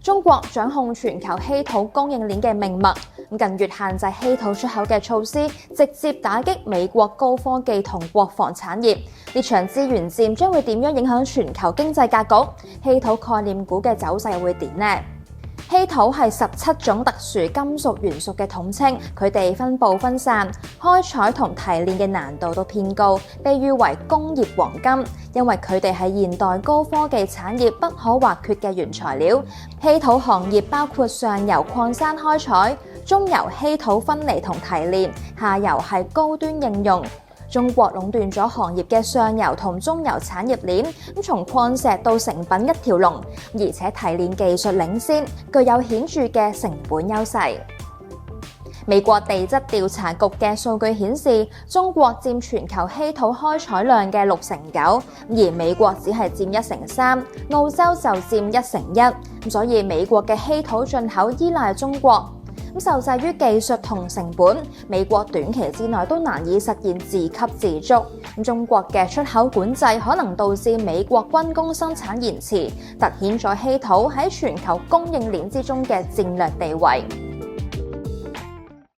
中國掌控全球稀土供應鏈嘅命脈，近月限制稀土出口嘅措施，直接打擊美國高科技同國防產業。呢場資源戰將會點樣影響全球經濟格局？稀土概念股嘅走勢會點呢？稀土係17種特殊金屬元素嘅統稱，佢哋分布分散，開採同提煉嘅難度都偏高，被譽為工業黃金，因為佢哋係現代高科技產業不可或缺嘅原材料。稀土行業包括上游礦山開採、中游稀土分離同提煉，下游係高端應用。中國壟斷咗行業嘅上游同中游產業鏈，從礦石到成品一條龍，而且提煉技術領先，具有顯著嘅成本優勢。美國地質調查局嘅數據顯示，中國佔全球稀土開採量嘅69%，而美國只係佔1/3，澳洲就佔1/1，所以美國嘅稀土進口依賴中國。受制於技術同成本，美國短期之內都難以實現自給自足。中國嘅出口管制可能導致美國軍工生產延遲，凸顯咗稀土喺全球供應鏈之中嘅戰略地位。